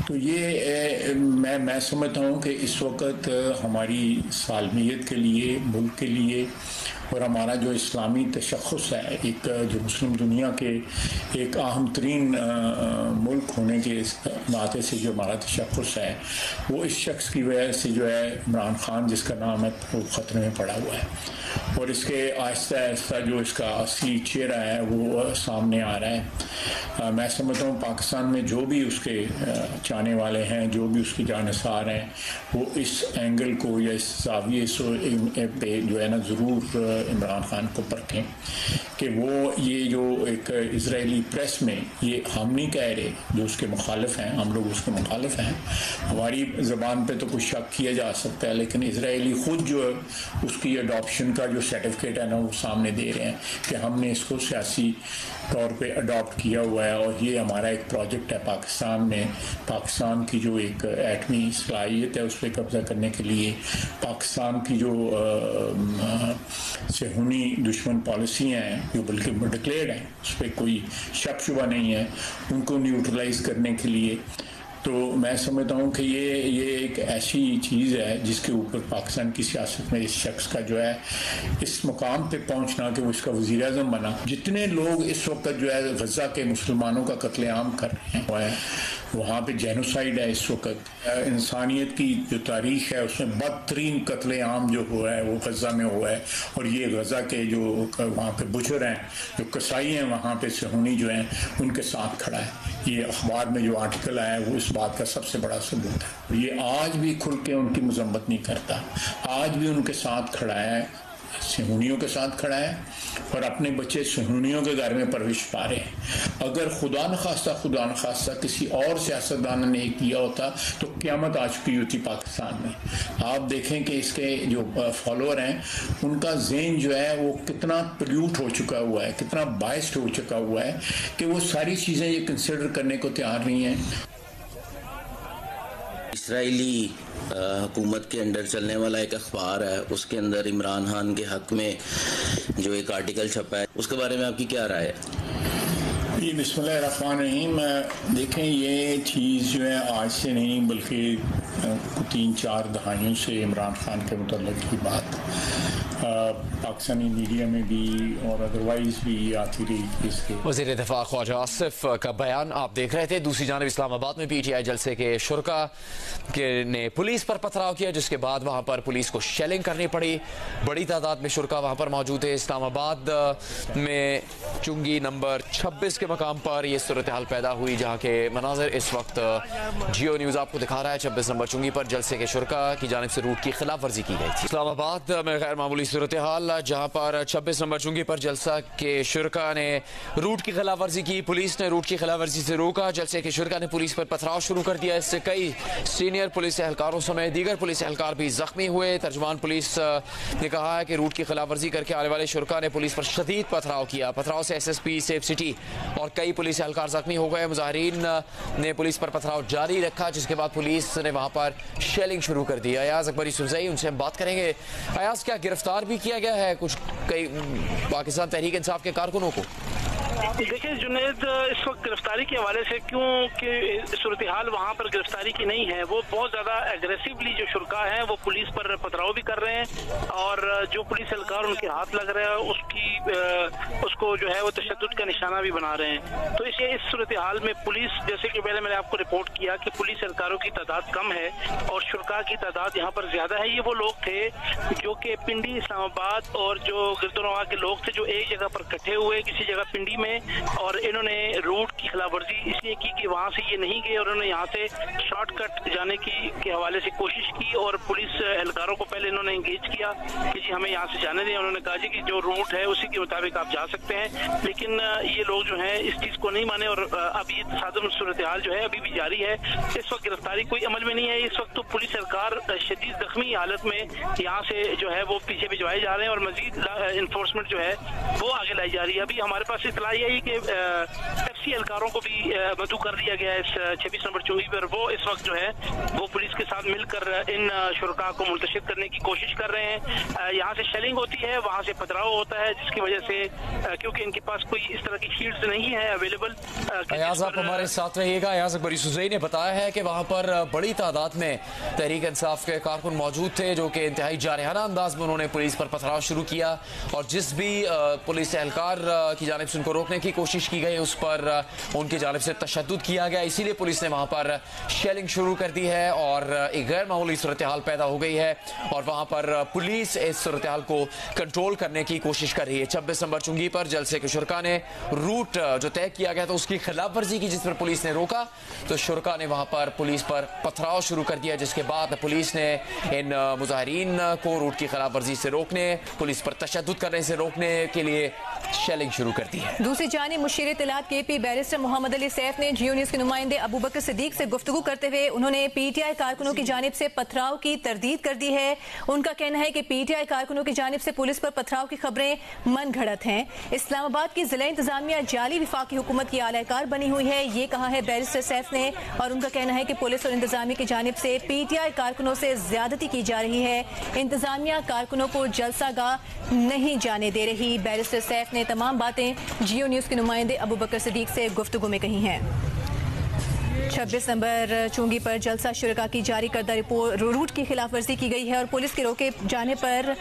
तो ये मैं समझता हूँ कि इस वक्त हमारी सालमियत के लिए, मुल्क के लिए, और हमारा जो इस्लामी तशख़्ख़ुस है, एक जो मुस्लिम दुनिया के एक अहम तरीन मुल्क होने के नाते से जो हमारा तशख़्ख़ुस है, वो इस शख्स की वजह से जो है इमरान खान जिसका नाम है वो ख़तरे में पड़ा हुआ है, और इसके आहिस्ता आहिस्ता जो इसका असली चेहरा है वो सामने आ रहा है। मैं समझता हूँ पाकिस्तान में जो भी उसके चाहने वाले हैं, जो भी उसके जानसार हैं, वो इस एंगल को या इस जाविये पे जो है ना ज़रूर इमरान खान को परखें कि वो ये जो एक इजरायली प्रेस में ये हम नहीं कह रहे, जो उसके मुखालिफ हैं, हम लोग उसके मुखालिफ हैं, हमारी ज़बान पे तो कुछ शक किया जा सकता है, लेकिन इजरायली ख़ुद जो है उसकी अडॉप्शन का जो सर्टिफिकेट है ना वो सामने दे रहे हैं कि हमने इसको सियासी तौर पे अडॉप्ट किया हुआ है, और ये हमारा एक प्रोजेक्ट है पाकिस्तान में, पाकिस्तान की जो एक एटमी सलाहियत है उस पर कब्जा करने के लिए पाकिस्तान की जो सेहूनी दुश्मन पॉलिसी हैं जो बल्कि डिक्लेयर्ड हैं, उस पर कोई शक शुबा नहीं है, उनको न्यूट्रलाइज करने के लिए। तो मैं समझता हूँ कि ये एक ऐसी चीज़ है जिसके ऊपर पाकिस्तान की सियासत में इस शख्स का जो है इस मुकाम पे पहुँचना कि वो इसका वज़ीर आज़म बना। जितने लोग इस वक्त जो है गज़ा के मुसलमानों का कत्लेआम कर रहे हैं, वहाँ पे जेनोसाइड है इस वक्त। इंसानियत की जो तारीख है उसमें बदतरीन कत्लेआम जो हुआ है वो गज़ा में हुआ है, और ये गज़ा के जो वहाँ पे बुशर हैं, जो कसाई हैं वहाँ पे सेहूनी जो हैं, उनके साथ खड़ा है। ये अखबार में जो आर्टिकल आया है वो इस बात का सबसे बड़ा सबूत है। ये आज भी खुल के उनकी मजम्मत नहीं करता, आज भी उनके साथ खड़ा है, सेहूनियों के साथ खड़ा है, और अपने बच्चे सेहूनियों के घर में परवरिश पा रहे हैं। अगर खुदा न खास्ता किसी और सियासतदान ने किया होता तो क़यामत आ चुकी होती पाकिस्तान में। आप देखें कि इसके जो फॉलोअर हैं उनका ज़हन जो है वो कितना पोल्यूट हो चुका हुआ है, कितना बायस्ड हो चुका हुआ है कि वो सारी चीज़ें ये कंसिडर करने को तैयार नहीं हैं। इसराइली हुकूमत के अंडर चलने वाला एक अखबार है, उसके अंदर इमरान खान के हक में जो एक आर्टिकल छपा है, उसके बारे में आपकी क्या राय है? जी बिस्मिल्लाहिर्रहमानिर्रहीम। देखें, ये चीज़ जो है आज से नहीं बल्कि 3-4 दहाइयों से इमरान खान के मुतल्लिक़ की बात पाकिस्तानी मीडिया में भी और अदरवाइज भी आती रही। इसके वज़ीर दिफ़ा ख्वाजा आसिफ का बयान आप देख रहे थे। दूसरी जानब इस्लामाबाद में PTI जलसे के शुरका ने पुलिस पर पथराव किया, जिसके बाद वहाँ पर पुलिस को शेलिंग करनी पड़ी। बड़ी तादाद में शुरका वहाँ पर मौजूद है। इस्लामाबाद में चुंगी नंबर 26 के मकाम पर यह सूरत हाल पैदा हुई, जहाँ के मनाजिर इस वक्त जियो न्यूज़ आपको दिखा रहा है। 26 नंबर चुंगी पर जलसे के शुरका की जानिब से रूट की खिलाफ वर्जी की गई थी। इस्लामाबाद में गैर मामूली सूरत हाल, जहाँ पर 26 नंबर चुंगी पर जलसा के शुरका ने रूट की खिलाफ वर्जी की। पुलिस ने रूट की खिलाफ वर्जी से रोका। जलसे के शुरका ने पुलिस पर पथराव शुरू कर दिया। इससे कई सीनियर पुलिस एहलकारों समेत दीगर पुलिस एहलकार भी जख्मी हुए। तर्जुमान पुलिस ने कहा है कि रूट की खिलाफ वर्जी करके आने वाले शुरका ने पुलिस पर शदीद पथराव किया। पथराव से SSP सेफ सिटी और कई पुलिस एहलकार जख्मी हो गए। मुजाहिरीन ने पुलिस पर पथराव जारी रखा, जिसके बाद पुलिस ने वहां पर शेलिंग शुरू कर दी। अयाज अकबरी सुरजई, उनसे हम बात करेंगे। अयाज, क्या गिरफ्तार भी किया गया है कुछ कई पाकिस्तान तहरीक इंसाफ के कारकुनों को? देखिए जुनैद, इस वक्त गिरफ्तारी के हवाले से क्योंकि सूरत हाल वहाँ पर गिरफ्तारी की नहीं है, वो बहुत ज़्यादा एग्रेसिवली जो शुरका हैं वो पुलिस पर पथराव भी कर रहे हैं, और जो पुलिस एहलकार उनके हाथ लग रहे हैं उसको जो है वो तशद्दुद का निशाना भी बना रहे हैं। तो इस सूरत हाल में पुलिस, जैसे कि पहले मैंने आपको रिपोर्ट किया कि पुलिस एहलकारों की तादाद कम है और शुरका की तादाद यहाँ पर ज़्यादा है। ये वो लोग थे जो कि पिंडी, इस्लामाबाद और जो गिरदोनवा के लोग थे जो एक जगह पर इकट्ठे हुए किसी जगह पिंडी में, और इन्होंने रूट की खिलाफवर्जी इसलिए की कि वहां से ये नहीं गए, और उन्होंने यहाँ से शॉर्टकट जाने के हवाले से कोशिश की, और पुलिस एहलकारों को पहले इन्होंने इंगेज किया कि जी हमें यहाँ से जाने दें। उन्होंने कहा जी कि जो रूट है उसी के मुताबिक आप जा सकते हैं, लेकिन ये लोग जो है इस चीज को नहीं माने, और अब ये तसादम सूरत हाल जो है अभी भी जारी है। इस वक्त गिरफ्तारी कोई अमल में नहीं है। इस वक्त तो पुलिस एहलकार शदीद जख्मी हालत में यहाँ से जो है वो पीछे भिजवाए जा रहे हैं, और मजीद इन्फोर्समेंट जो है वो आगे लाई जा रही है। अभी हमारे पास इतला यही कि FC एहलकारों को भी मदऊ कर दिया गया है इस 26 नंबर चुंगी पर। वो इस वक्त जो है वो पुलिस के साथ मिलकर इन शुरका को मुंतशिर करने की कोशिश कर रहे हैं। यहाँ से शेलिंग होती है, वहाँ से पथराव होता है, जिसकी वजह से क्योंकि इनके पास कोई इस तरह की शील्ड्स नहीं है अवेलेबल। अयाज, आप हमारे साथ रहिएगा। अयाज अकबरी सुरजई ने बताया है कि वहाँ पर बड़ी तादाद में तहरीक इंसाफ के कारकुन मौजूद थे, जो कि इंतहाई जारहाना अंदाज में उन्होंने पुलिस पर पथराव शुरू किया, और जिस भी पुलिस एहलकार की जानिब से उनको रोकने की कोशिश की गई उस पर उनकी जानिब से तशद्दुद किया गया। इसीलिए पुलिस ने वहां पर शेलिंग शुरू कर दी है, और एक गैर मामूली सूरत हाल पैदा हो गई है, और वहां पर पुलिस इस सूरत हाल को कंट्रोल करने की कोशिश कर रही है। 26 नंबर चुंगी पर जलसे के शुरका ने रूट जो तय किया गया था उसकी खिलाफ वर्जी की, जिस पर पुलिस ने रोका, तो शुरका ने वहां पर पुलिस पर पथराव शुरू कर दिया, जिसके बाद पुलिस ने इन मुजाहिरीन को रूट की खिलाफ वर्जी से रोकने, पुलिस पर तशद्दुद करने से रोकने के लिए शेलिंग शुरू कर दी है। दूसरी जानिब मुशीर इत्तलात KP बैरिस्टर मोहम्मद अली सैफ ने जियो न्यूज के नुमाइंदे अबू बकर सिद्दीक से गुफ्तगू करते हुए उन्होंने पीटीआई कारकुनों की जानिब से पथराव की तरदीद कर दी है। उनका कहना है कि पीटीआई कारकुनों की जानिब से पुलिस पर पथराव की खबरें मन घड़त हैं। इस्लामाबाद की जिला इंतजामिया जाली विफाकी हुकूमत की आलाकार बनी हुई है, ये कहा है बैरिस्टर सैफ ने। और उनका कहना है कि पुलिस और इंतजामिया की जानिब से पीटीआई कारकुनों से ज्यादती की जा रही है। इंतजामिया कारकुनों को जलसागाह नहीं जाने दे रही। बैरिस्टर सैफ ने तमाम बातें जियो न्यूज के नुमाइंदे अबू बकर सिद्दीक से गुफ्तगू में कही हैं। 26 नंबर चुंगी पर जलसा शुरका की जारी करदा रूट की खिलाफ वर्जी की गई है और पुलिस के रोके जाने पर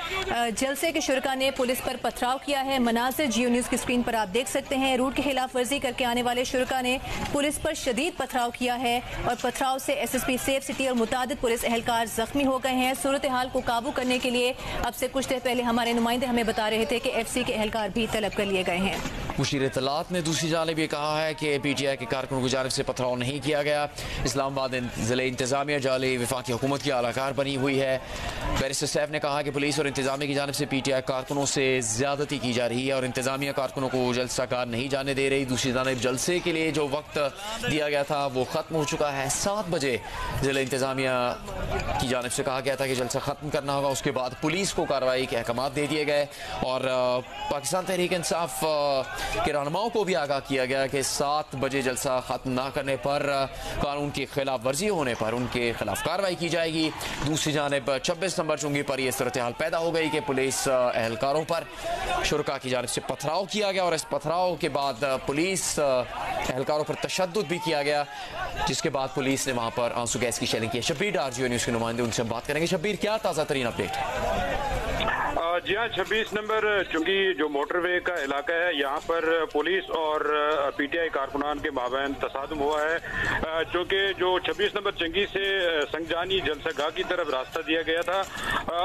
जलसे के शुरका ने पुलिस पर पथराव किया है। मनाज़िर जियो न्यूज की स्क्रीन पर आप देख सकते हैं। रूट की खिलाफ वर्जी करके आने वाले शुरका ने पुलिस पर शदीद पथराव किया है और पथराव से SSP सेफ सिटी और मुतादिद पुलिस एहलकार जख्मी हो गए हैं। सूरत हाल को काबू करने के लिए अब से कुछ देर पहले हमारे नुमाइंदे हमें बता रहे थे कि FC के एहलकार भी तलब कर लिए गए हैं। मुशीर इत्तलात ने दूसरी जानिब ये कहा है कि PTI के कारकुनों की जानिब से पथराव नहीं किया गया। इस्लामाबाद जिले इंतजामिया जाली विफाकी हुकूमत की आलाकार बनी हुई है। बैरिस्टर सैफ ने कहा कि पुलिस और इंतजामिया की जानिब से PTI कारकुनों से ज्यादती की जा रही है और इंतजामिया कारकुनों को जलसाकार नहीं जाने दे रही। दूसरी जानिब जलसे के लिए जो वक्त दिया गया था वो ख़त्म हो चुका है। 7 बजे जिले इंतजामिया की जानिब से कहा गया था कि जलसा ख़त्म करना होगा। उसके बाद पुलिस को कार्रवाई के अहकाम दे दिए गए और पाकिस्तान तहरीक इंसाफ के रहनुमाओं को भी आगाह किया गया कि 7 बजे जलसा ख़त्म ना करने पर कानून की खिलाफ वर्जी होने पर उनके खिलाफ कार्रवाई की जाएगी। दूसरी जानिब 26 नंबर चुंगी पर यह सूरत हाल पैदा हो गई कि पुलिस एहलकारों पर शुरका की जानिब से पथराव किया गया और इस पथराव के बाद पुलिस एहलकारों पर तशद्दुद भी किया गया, जिसके बाद पुलिस ने वहां पर आंसू गैस की शेलिंग की। शब्बीर डार जियो न्यूज के नुमाइंदे, उनसे हम बात करेंगे। शब्बीर, क्या ताज़ा तरीन अपडेट है? जी हाँ, 26 नंबर चूंकि जो मोटरवे का इलाका है यहाँ पर पुलिस और PTI कारकुनान के माबैन तसादुम हुआ है। चूंकि जो 26 नंबर चंगी से संगजानी जलसागाह की तरफ रास्ता दिया गया था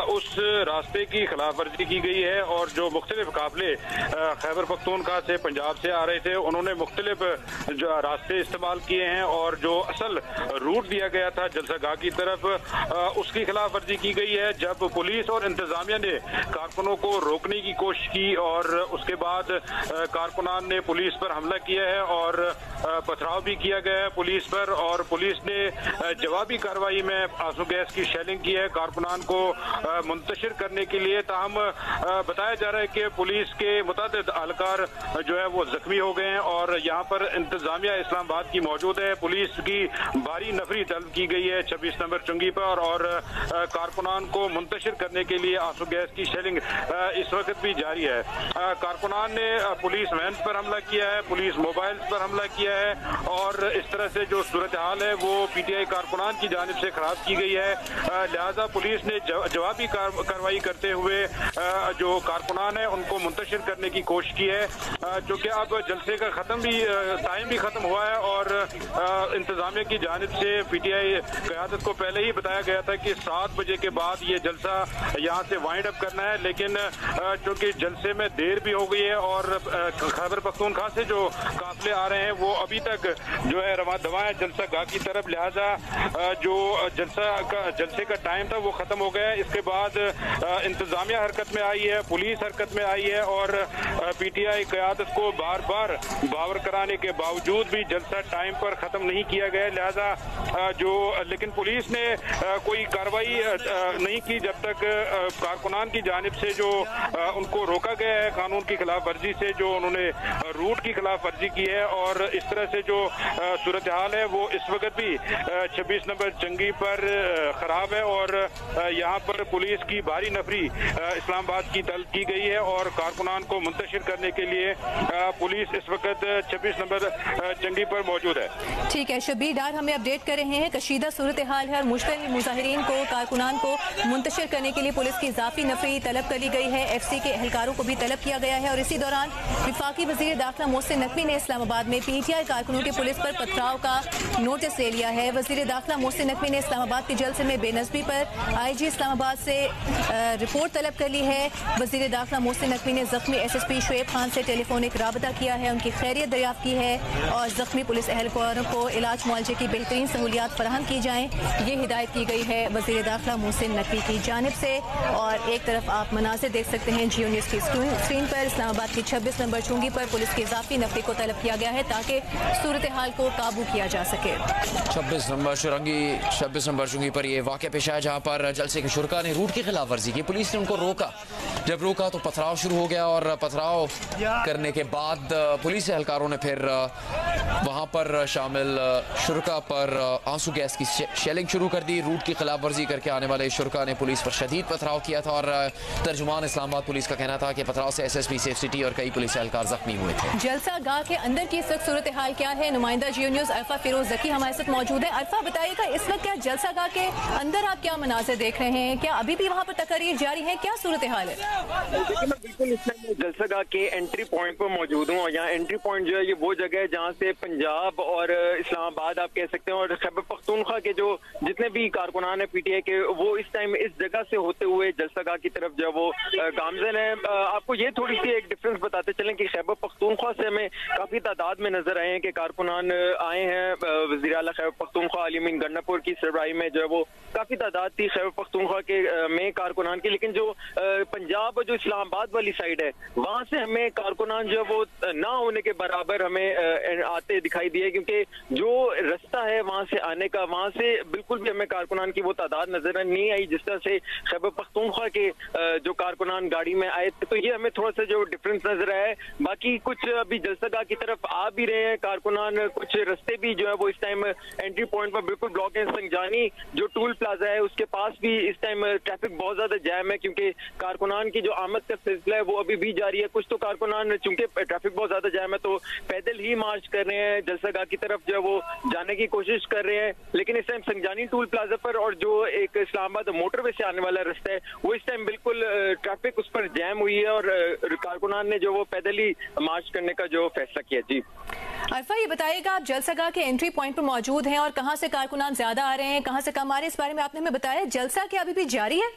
उस रास्ते की खिलाफ वर्जी की गई है और जो मुख्तलिफ काफिले खैबर पख्तूनख्वा से पंजाब से आ रहे थे उन्होंने मुख्तलिफ जो रास्ते इस्तेमाल किए हैं और जो असल रूट दिया गया था जलसागाह की तरफ उसकी खिलाफ वर्जी की गई है। जब पुलिस और इंतजामिया ने कारकुनों को रोकने की कोशिश की और उसके बाद कारकुनान ने पुलिस पर हमला किया है और पथराव भी किया गया है पुलिस पर और पुलिस ने जवाबी कार्रवाई में आंसू गैस की शेलिंग की है कारकुनान को मुंतशिर करने के लिए। ताहम बताया जा रहा है कि पुलिस के मुतादिद एहलकार जो है वो जख्मी हो गए हैं और यहाँ पर इंतजामिया इस्लामाबाद की मौजूद है। पुलिस की भारी नफरी तलब की गई है 26 नंबर चुंगी पर और कारकुनान को मुंतशिर करने के लिए आंसू गैस की शेलिंग इस वक्त भी जारी है। कारकुनान ने पुलिस वैन पर हमला किया है, पुलिस मोबाइल पर हमला किया है और इस तरह से जो सूरत हाल है वो PTI कारकुनान की जानिब से खराब की गई है। लिहाजा पुलिस ने जवाबी कार्रवाई करते हुए जो कारकुनान है उनको मुंतशिर करने की कोशिश की है। चूँकि अब जलसे का टाइम भी खत्म हुआ है और इंतजामिया की जानिब से PTI क़यादत को पहले ही बताया गया था कि 7 बजे के बाद ये जलसा यहाँ से वाइंड अप करना है, लेकिन चूंकि जलसे में देर भी हो गई है और खैबर पख्तूनख्वा से जो काफिले आ रहे हैं वो अभी तक जो है रवा दवा है जलसागाह की तरफ। लिहाजा जो जलसे का टाइम था वो खत्म हो गया है। इसके बाद इंतजामिया हरकत में आई है, पुलिस हरकत में आई है और PTI क़यादत को बार बार बावर कराने के बावजूद भी जलसा टाइम पर खत्म नहीं किया गया। लिहाजा लेकिन पुलिस ने कोई कार्रवाई नहीं की जब तक कारकुनान की जानिब से जो उनको रोका गया है कानून की खिलाफ वर्जी से, जो उन्होंने रूट की खिलाफ वर्जी की है और इस तरह से जो सूरत हाल है वो इस वक्त भी 26 नंबर चंगी पर खराब है और यहाँ पर पुलिस की भारी नफरी इस्लामाबाद की तलब की गई है और कारकुनान को मुंतशिर करने के लिए पुलिस इस वक्त 26 नंबर चंगी पर मौजूद है। ठीक है, शब्बीर डार हमें अपडेट कर रहे हैं। कशीदा सूरत हाल है और मुश्तल मुजाहिरीन को कारकुनान को मुंतशिर करने के लिए पुलिस की इजाफी नफरी तलब कर ली गई है। FC के एहलकारों को भी तलब किया गया है और इसी दौरान विफाकी वजीर दाखिला मोहसिन नकवी ने इस्लामाबाद में PTI कारकुनों के पुलिस पर पथराव का नोटिस ले लिया है। वजीर दाखिला मोहसिन नकवी ने इस्लामाबाद के जलसे में बेनज़मी पर IG इस्लामाबाद से रिपोर्ट तलब कर ली है। वजीर दाखिला मोहसिन नकवी ने जख्मी SSP शुएब खान से टेलीफोनिक राबता किया है, उनकी खैरियत दरियाफ्त की है और जख्मी पुलिस एहलकारों को इलाज मुआवजे की बेहतरीन सहूलियात फराहम की जाएँ, ये हिदायत की गई है वजीर दाखिला मोहसिन नकवी की जानिब से। और एक तरफ आप मनाज़िर देख सकते हैं जियो न्यूज़ की स्क्रीन पर। इस्लामाबाद की 26 नंबर चुंगी पर पुलिस के इजाफी नफरी को तलब किया गया है ताकि सूरत हाल को काबू किया जा सके। 26 नंबर चुंगी पर यह वाक़या पेश आया जहाँ पर जलसे के शुरका ने रूट की खिलाफ वर्जी की। पुलिस ने उनको रोका, जब रोका तो पथराव शुरू हो गया और पथराव करने के बाद पुलिस एहलकारों ने फिर वहाँ पर शामिल शुरका पर आंसू गैस की शेलिंग शुरू कर दी। रूट की खिलाफ वर्जी करके आने वाले शुरका ने पुलिस पर शदीद पथराव किया था और तर्जुमान इस्लामाबाद पुलिस का कहना था कि पथराव से SSP सेफ सिटी और कई पुलिस एहलकार जख्मी हुए थे। जलसा गाह के अंदर की इस वक्त सूरत हाल क्या है? नुमाइंदा जियो न्यूज़ अरफा फिरोज जकी हमारे साथ मौजूद है। अरफा, बताइएगा इस वक्त क्या जलसा गाह के अंदर आप क्या मनाज़िर देख रहे हैं? क्या अभी भी वहाँ पर तकरीर जारी है? क्या सूरत हाल है? मैं बिल्कुल इसमें जलसा गाह के एंट्री पॉइंट पर मौजूद हूँ और यहाँ एंट्री पॉइंट जो है ये वो जगह है जहाँ से पंजाब और इस्लामाबाद आप कह सकते हैं और खैबर पख्तूनख्वा के जो जितने भी कारकुनान है PTI के, वो इस टाइम इस जगह से होते हुए जलसा गाह की तरफ जो है वो गामजन है। आपको ये थोड़ी सी एक डिफरेंस बताते चलें कि खैबर पख्तूनख्वा से हमें काफी तादाद में नजर आए हैं कि कारकुनान आए हैं। वज़ीर आला खैबर पख्तूनख्वा अली अमीन गन्नापुर की सरबराही में जो है वो काफी तादाद थी खैबर पख्तूनख्वा के में कारकुनान की, लेकिन जो पंजाब जो इस्लामाबाद वाली साइड है वहां से हमें कारकुनान जो है वो ना होने के बराबर हमें आते दिखाई दिए, क्योंकि जो रास्ता है वहां से आने का, वहां से बिल्कुल भी हमें कारकुनान की वो तादाद नजर नहीं आई जिस तरह से खैबर पख्तूनख्वा के जो कारकुनान गाड़ी में आए थे। तो ये हमें थोड़ा सा जो डिफरेंस नजर आया है। बाकी कुछ अभी जलसा गाह की तरफ आ भी रहे हैं कारकुनान, कुछ रास्ते भी जो है वो इस टाइम एंट्री पॉइंट पर बिल्कुल ब्लॉक है। संजानी जो टूल प्लाजा है उसके पास भी इस टाइम ट्रैफिक बहुत ज्यादा जैम है, क्योंकि कारकुनान की जो आमद का सिलसिला है वो अभी भी जारी है। कुछ तो कारकुनान चूंकि ट्रैफिक बहुत ज्यादा जैम है तो पैदल ही मार्च कर रहे हैं, जलसा गाह की तरफ जो है वो जाने की कोशिश कर रहे हैं। लेकिन इस टाइम संजानी टूल प्लाजा पर और जो एक इस्लामाबाद मोटरवे से आने वाला रास्ता है वो इस टाइम बिल्कुल ट्रैफिक उस पर जैम हुई है और कारकुनान ने जो वो पैदल ही मार्च करने का जो फैसला किया। जी अरफा, ये बताइएगा आप जलसा गाह के एंट्री पॉइंट पर मौजूद हैं और कहाँ से कारकुनान ज्यादा आ रहे हैं, कहाँ से कम आ रहे हैं, इस बारे में आपने हमें बताया। जलसा क्या अभी भी जारी है?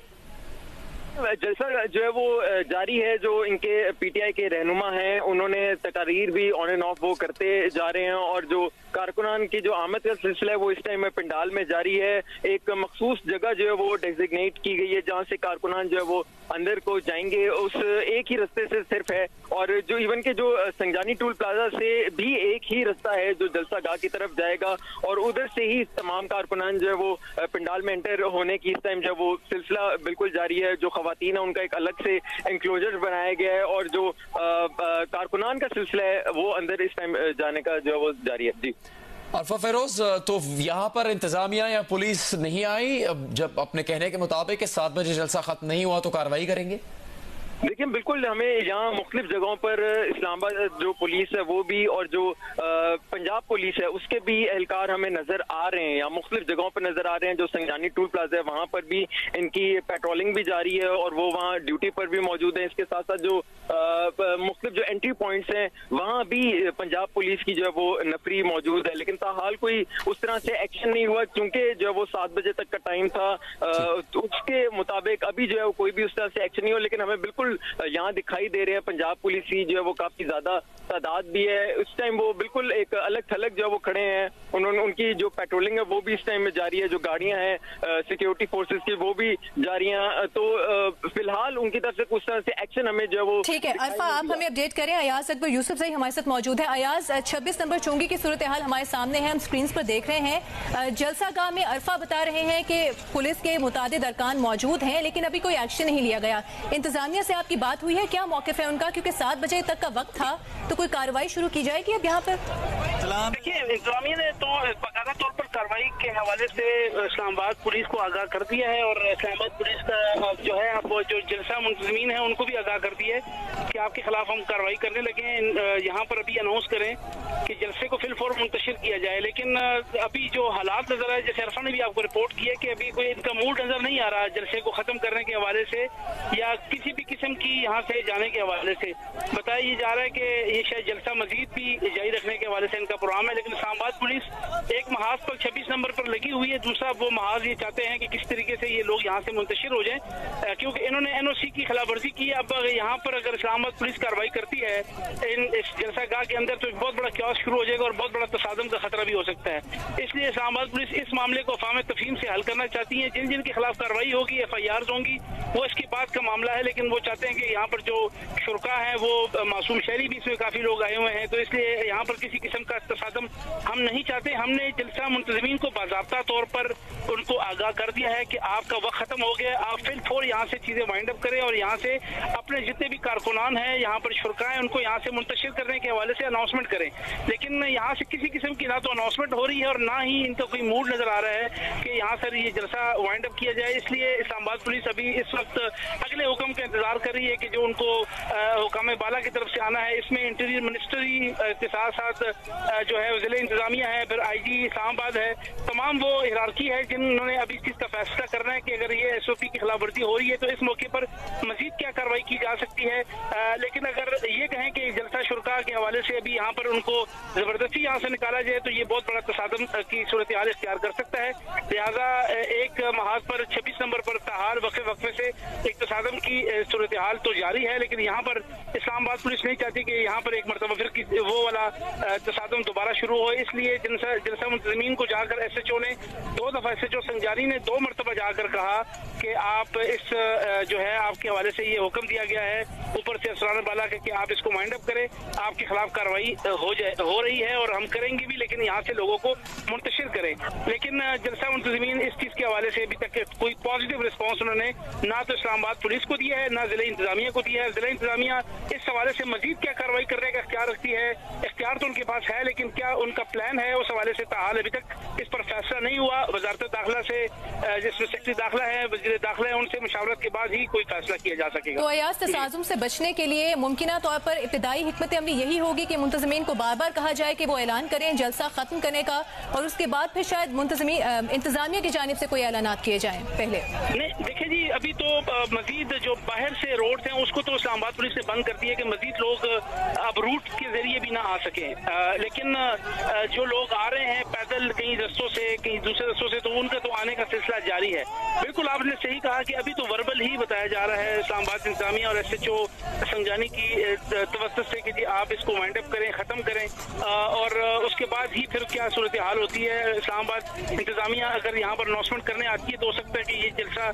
जलसा जो है वो जारी है। जो इनके PTI के रहनुमा हैं उन्होंने तकारीर भी ऑन एंड ऑफ वो करते जा रहे हैं और जो कारकुनान की जो आमद का सिलसिला है वो इस टाइम पंडाल में जारी है। एक मखसूस जगह जो है वो डेजिग्नेट की गई है जहाँ से कारकुनान जो है वो अंदर को जाएंगे, उस एक ही रास्ते से सिर्फ है। और जो इवन के जो संजानी टूल प्लाजा से भी एक ही रास्ता है जो जलसा गाह की तरफ जाएगा और उधर से ही तमाम कारकुनान जो है वो पंडाल में एंटर होने की इस टाइम जो है वो सिलसिला बिल्कुल जारी है। जो खवातीन है उनका एक अलग से एंक्लोजर बनाया गया है और जो कारकुनान का सिलसिला है वो अंदर इस टाइम जाने का जो है वो जारी है। जी अरफा फिरोज, तो यहाँ पर इंतजामिया या पुलिस नहीं आई? जब अपने कहने के मुताबिक 7 बजे जलसा खत्म नहीं हुआ तो कार्रवाई करेंगे? देखिए बिल्कुल हमें यहाँ मुख्तलिफ जगहों पर इस्लामाबाद जो पुलिस है वो भी और जो पंजाब पुलिस है उसके भी एहलकार हमें नजर आ रहे हैं, या मुख्तलिफ जगहों पर नजर आ रहे हैं। जो संजानी टूल प्लाजा है वहाँ पर भी इनकी पेट्रोलिंग भी जारी है और वो वहाँ ड्यूटी पर भी मौजूद है। इसके साथ साथ जो मुख्तलिफ जो एंट्री पॉइंट्स हैं वहाँ भी पंजाब पुलिस की जो है वो नफरी मौजूद है, लेकिन ताहाल कोई उस तरह से एक्शन नहीं हुआ क्योंकि जो है वो 7 बजे तक का टाइम था। उसके मुताबिक अभी जो है कोई भी उस तरह से एक्शन नहीं हुआ, लेकिन हमें बिल्कुल यहाँ दिखाई दे रहे हैं पंजाब पुलिस की जो है वो काफी ज्यादा तादाद भी है। उस टाइम वो बिल्कुल एक अलग थलग जो है वो खड़े हैं। उन्होंने उनकी जो पेट्रोलिंग है वो भी इस टाइम में जारी है, जो गाड़ियां हैं सिक्योरिटी फोर्सेस की वो भी जारी हैं। तो फिलहाल उनकी तरफ से कुछ तरह से एक्शन हमें जो है वो ठीक है। अरफा, आप हमें अपडेट करें। अयाज अकबर यूसुफ सही हमारे साथ मौजूद है। अयाज, 26 नंबर चुंगी की सूरत हाल हमारे सामने है, हम स्क्रीन पर देख रहे हैं। जलसा गाह में अरफा बता रहे हैं कि पुलिस के मुतादिद अरकान मौजूद हैं लेकिन अभी कोई एक्शन नहीं लिया गया। इंतजामिया से आपकी बात हुई है, क्या मौक़िफ़ है उनका? क्योंकि 7 बजे तक का वक्त था, तो कोई कार्रवाई शुरू की जाएगी अब यहाँ पर? देखिए, इंतजामिया ने तो बाकायदा तौर पर कार्रवाई के हवाले से इस्लामाबाद पुलिस को आगाह कर दिया है और इस्लामाबाद पुलिस का जो है अब जो जलसा मुंतज़मीन है उनको भी आगाह कर दिया है कि आपके खिलाफ हम कार्रवाई करने लगे। यहाँ पर अभी अनाउंस करें कि जलसे को फिलफौर मुंतशिर किया जाए, लेकिन अभी जो हालात नजर आए, जैसे अरफा ने भी आपको रिपोर्ट की है कि अभी कोई इनका मूड नजर नहीं आ रहा जलसे को खत्म करने के हवाले से या किसी भी किस्म की यहाँ से जाने के हवाले से। बताया ये जा रहा है कि ये शायद जलसा मजीद भी जारी रखने के हवाले से इनका का प्रोग्राम है, लेकिन इस्लामाबाद पुलिस एक महाज पर 26 नंबर पर लगी हुई है, दूसरा वो महाज ये चाहते हैं कि किस तरीके से ये लोग यहाँ से मुंतशिर हो जाएं, क्योंकि इन्होंने NOC की खिलाफवर्जी की। अब यहाँ पर अगर इस्लामाबाद पुलिस कार्रवाई करती है इस जलसागाह के अंदर तो बहुत बड़ा क्यास शुरू हो जाएगा और बहुत बड़ा तसादम का खतरा भी हो सकता है। इसलिए इस्लामाबाद पुलिस इस मामले को अफवाह तफहीम से हल करना चाहती है। जिन जिन के खिलाफ कार्रवाई होगी, FIRs होंगी, वो इसके बाद का मामला है, लेकिन वो चाहते हैं कि यहाँ पर जो शुरका है वो मासूम शहरी भी इसमें काफी लोग आए हुए हैं, तो इसलिए यहाँ पर किसी किस्म का तसादम हम नहीं चाहते। हमने जलसा मुंतज़मीन को बाज़ाब्ता तौर पर उनको आगाह कर दिया है कि आपका वक्त खत्म हो गया, आप फिलफौर यहाँ से चीजें वाइंड अप करें और यहाँ से अपने जितने भी कारकुनान हैं, यहाँ पर शुरका हैं, उनको यहाँ से मुंतशिर करने के हवाले से अनाउंसमेंट करें। लेकिन यहाँ से किसी किस्म की ना तो अनाउंसमेंट हो रही है और ना ही इनका कोई मूड नजर आ रहा है कि यहाँ से ये जलसा वाइंड अप किया जाए। इसलिए इस्लामाबाद पुलिस अभी इस वक्त अगले हुक्म का इंतजार कर रही है कि जो उनको हुकाम बाला की तरफ से आना है। इसमें इंटीरियर मिनिस्ट्री के साथ साथ जो है जिले इंतजामिया है, फिर IG इस्लामाबाद है, तमाम वो हिरारकी है जिन्होंने अभी इस चीज का फैसला करना है कि अगर ये SOP की खिलाफवर्जी हो रही है तो इस मौके पर मजीद क्या कार्रवाई की जा सकती है। लेकिन अगर ये कहें कि जलसा शुरका के हवाले से अभी यहाँ पर उनको जबरदस्ती यहाँ से निकाला जाए तो ये बहुत बड़ा तसादम की सूरत हाल इख्तियार कर सकता है। लिहाजा एक महाज पर 26 नंबर पर ताहाल वक्फे से एक तसादम की सूरत हाल तो जारी है, लेकिन यहाँ पर इस्लामाबाद पुलिस नहीं चाहती कि यहाँ पर एक मरतबा फिर वो वाला तसादम दोबारा शुरू हो। इसलिए जलसा मुंतज़मीन को जाकर SHO ने 2 दफा SHO संजारी ने 2 मरतबा जाकर कहा कि आप इस जो है आपके हवाले से ये हुक्म दिया गया है ऊपर से असरान बाला कि आप इसको वाइंड अप करें, आपके खिलाफ कार्रवाई हो रही है और हम करेंगे भी, लेकिन यहाँ से लोगों को मुंतशिर करें। लेकिन जलसा मुंतज़मीन इस चीज के हवाले से अभी तक कोई पॉजिटिव रिस्पॉन्स उन्होंने ना तो इस्लामाबाद पुलिस को दिया है, ना जिले इंतजामिया को दिया है। जिले इंतजामिया इस हवाले से मजीद क्या कार्रवाई करने का इख्तियार रखती है, इख्तियार तो उनके पास है, लेकिन क्या उनका प्लान है उस हवाले से ताहाल अभी तक इस पर फैसला नहीं हुआ। वजारत दाखिला से जिसमें सेक्रेटरी दाखिला है, वज़ीर दाखिला है, उनसे मुशावरत के बाद ही कोई फैसला किया जा सकेगा। तो अयाज तसाजुम से बचने के लिए मुमकिना तौर पर इब्तिदाई हिकमत अमली यही होगी कि मुंतज़मीन को बार बार कहा जाए कि वो ऐलान करें जलसा खत्म करने का और उसके बाद फिर शायद इंतजामिया की जानिब से कोई ऐलानात किए जाएं पहले। नहीं देखिए जी, अभी तो मजीद जो बाहर से रोड हैं उसको तो इस्लामाबाद पुलिस ने बंद कर दिया कि मजीद लोग अब रूट के जरिए भी ना आ सके, लेकिन जो लोग आ रहे हैं पैदल कहीं रस्तों से कहीं दूसरे रस्तों से, तो उनका तो आने का सिलसिला जारी है। बिल्कुल आपने सही कहा कि अभी तो वर्बल ही बताया जा रहा है इस्लामाबाद इंतजामिया और SHO संजानी की तवज्जुह से कि जी आप इसको वाइंड अप करें, खत्म करें, और उसके बाद ही फिर क्या सूरत हाल होती है। इस्लामाबाद इंतजामिया अगर यहाँ पर अनाउंसमेंट करने आती है तो हो सकता है कि ये जलसा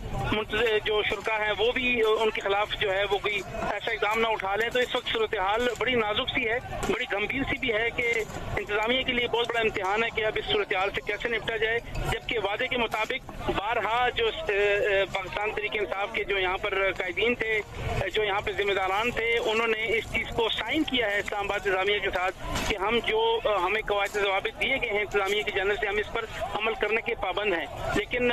जो शुरका है वो भी उनके खिलाफ जो है वो कोई ऐसा इक़दाम ना उठा लें। तो इस वक्त सूरत हाल बड़ी नाजुक सी है, बड़ी गंभीर सी भी है कि इंतजामिया के लिए बहुत बड़ा इम्तिहान है कि अब इस सूरत हाल से कैसे निपटा जाए, जबकि वादे के मुताबिक बारहा जो पाकिस्तान तहरीक इंसाफ के जो यहाँ पर कायदीन थे, जो यहाँ पे जिम्मेदारान थे, उन्होंने इस चीज को साइन किया है इस्लामाबाद इंतजामिया के साथ कि हम जो हमें कवायद ज़वाबित दिए गए हैं इंतजामिया की जानिब से हम इस पर अमल करने के पाबंद हैं। लेकिन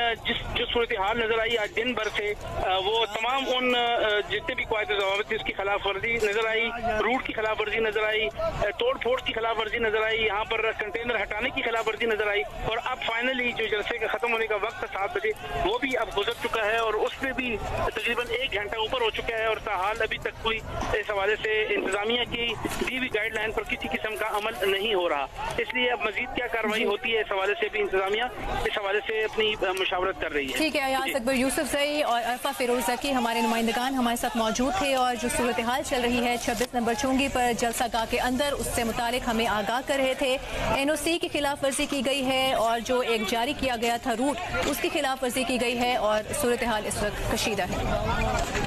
जो सूरत हाल नजर आई आज दिन भर से, वो तमाम उन जितने भी कवायद ज़वाबित इसकी खिलाफ वर्जी नजर आई, रूट की खिलाफ वर्जी नजर आई, तोड़ फोड़ की खिलाफ वर्जी नजर आई, यहाँ पर कंटेनर हटाने की खिलाफ वर्जी नजर आई, और अब फाइनली जो जलसे का खत्म होने का वक्त 7 बजे वो भी अब गुजर चुका है और उसमें भी तकरीबन 1 घंटा ऊपर हो चुका है और ताहाल अभी तक कोई इस हवाले से इंतजामिया की दी हुई गाइडलाइन पर किसी किस्म का अमल नहीं हो रहा। इसलिए अब मजीद क्या कार्रवाई होती है इस हवाले से भी इंतजामिया इस हवाले से अपनी मुशावरत कर रही है। ठीक है, अयाज अकबर यूसुफजई और अरफा फिरोज ज़की हमारे नुमाइंदगान हमारे साथ मौजूद थे और जो सूरत हाल चल रही है 26 नंबर चुंगी पर जलसागाह के अंदर उससे मुतालिक हमें आगाह कर रहे थे। NOC की खिलाफ वर्जी की गई है और जो एक जारी किया गया था रूट उसकी खिलाफ वर्जी की गई है और सूरत हाल इस वक्त कशीदा है।